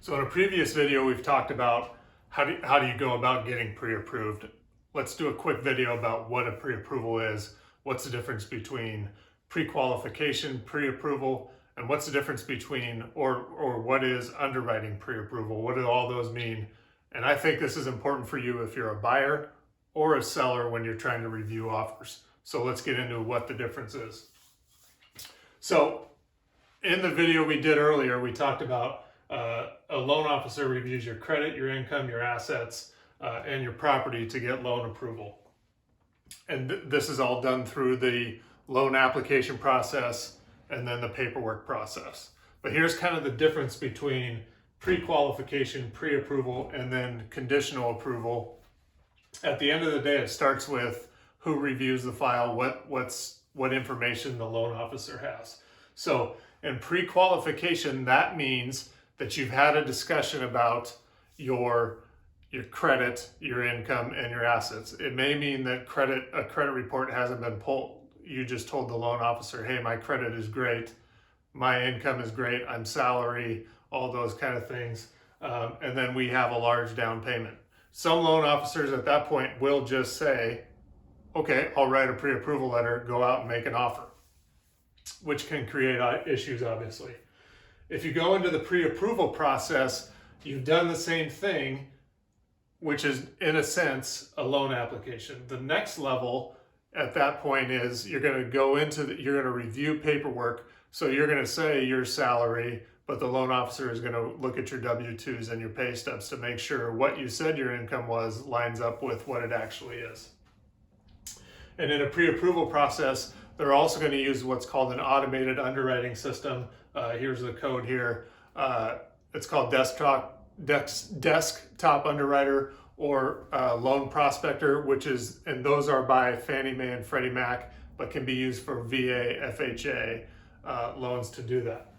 So in a previous video, we've talked about how do you go about getting pre-approved. Let's do a quick video about what a pre-approval is, what's the difference between pre-qualification, pre-approval, and what's the difference between, or what is underwriting pre-approval? What do all those mean? And I think this is important for you if you're a buyer or a seller when you're trying to review offers. So let's get into what the difference is. So in the video we did earlier, we talked about a loan officer reviews your credit, your income, your assets, and your property to get loan approval. And this is all done through the loan application process and then the paperwork process. But here's kind of the difference between pre-qualification, pre-approval, and then conditional approval. At the end of the day, it starts with who reviews the file, what information the loan officer has. So in pre-qualification, that means that you've had a discussion about your credit, your income, and your assets. It may mean that a credit report hasn't been pulled. You just told the loan officer, hey, my credit is great, my income is great, I'm salary, all those kind of things. And then we have a large down payment. Some loan officers at that point will just say, okay, I'll write a pre-approval letter, go out and make an offer, which can create issues, obviously. If you go into the pre-approval process, you've done the same thing, which is, in a sense, a loan application. The next level at that point is you're going to go into, you're going to review paperwork. So you're going to say your salary, but the loan officer is going to look at your W-2s and your pay stubs to make sure what you said your income was lines up with what it actually is. And in a pre-approval process, they're also going to use what's called an automated underwriting system. Here's the code here. It's called desktop underwriter or loan prospector, and those are by Fannie Mae and Freddie Mac, but can be used for VA, FHA loans to do that.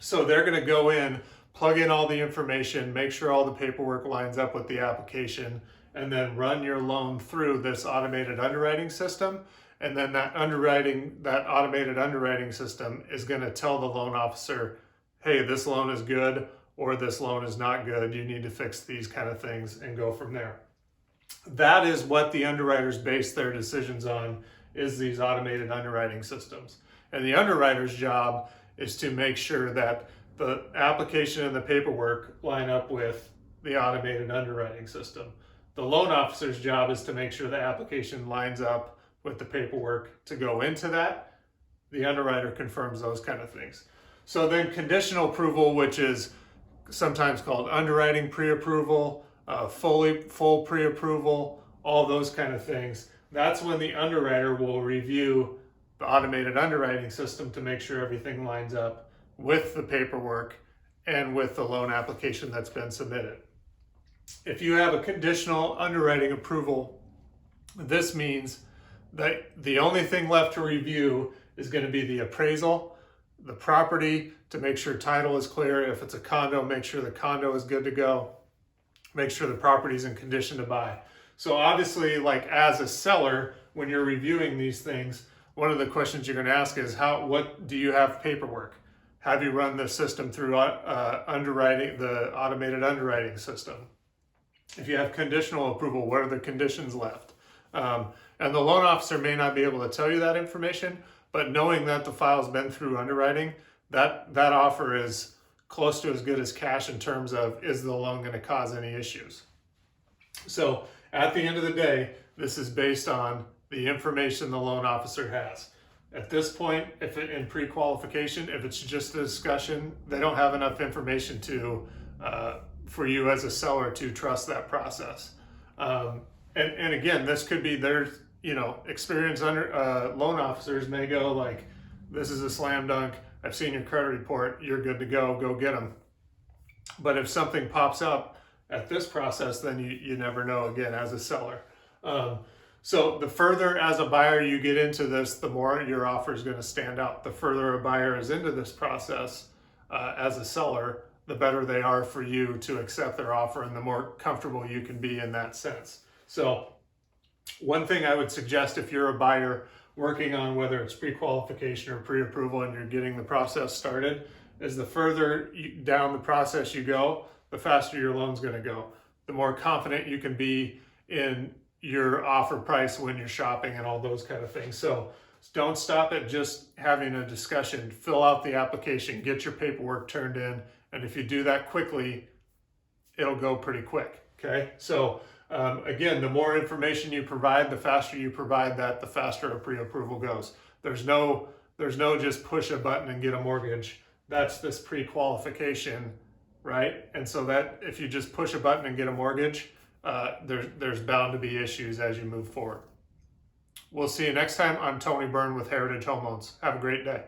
So they're going to go in, plug in all the information, make sure all the paperwork lines up with the application, and then run your loan through this automated underwriting system. And then that automated underwriting system is going to tell the loan officer, hey, this loan is good or this loan is not good. You need to fix these kind of things and go from there. That is what the underwriters base their decisions on, is these automated underwriting systems. And the underwriter's job is to make sure that the application and the paperwork line up with the automated underwriting system. The loan officer's job is to make sure the application lines up with the paperwork to go into that. The underwriter confirms those kind of things. So then conditional approval, which is sometimes called underwriting pre-approval, full pre-approval, all those kind of things. That's when the underwriter will review the automated underwriting system to make sure everything lines up with the paperwork and with the loan application that's been submitted. If you have a conditional underwriting approval, this means that the only thing left to review is going to be the appraisal, the property, to make sure title is clear. If it's a condo, make sure the condo is good to go. Make sure the property is in condition to buy. So obviously, like as a seller, when you're reviewing these things, one of the questions you're going to ask is, what do you have paperwork? Have you run the system through underwriting, the automated underwriting system? If you have conditional approval, what are the conditions left? And the loan officer may not be able to tell you that information, but knowing that the file's been through underwriting, that offer is close to as good as cash in terms of, is the loan going to cause any issues? So at the end of the day, this is based on the information the loan officer has. At this point, in pre-qualification, if it's just a discussion, they don't have enough information for you as a seller to trust that process. And again, this could be experienced loan officers may go like, this is a slam dunk, I've seen your credit report, you're good to go get them. But if something pops up at this process, then you never know, again, as a seller. So the further as a buyer you get into this, the more your offer is going to stand out. The further a buyer is into this process as a seller, the better they are for you to accept their offer and the more comfortable you can be in that sense. So one thing I would suggest if you're a buyer working on whether it's pre-qualification or pre-approval and you're getting the process started, is the further down the process you go, the faster your loan's going to go. The more confident you can be in your offer price when you're shopping and all those kind of things. So don't stop at just having a discussion. Fill out the application, get your paperwork turned in, and if you do that quickly, it'll go pretty quick. Okay, so again, the more information you provide, the faster you provide that, the faster a pre-approval goes. There's no just push a button and get a mortgage. That's this pre-qualification, right? And so that if you just push a button and get a mortgage, there's bound to be issues as you move forward. We'll see you next time. I'm Tony Byrne with Heritage Home Loans. Have a great day.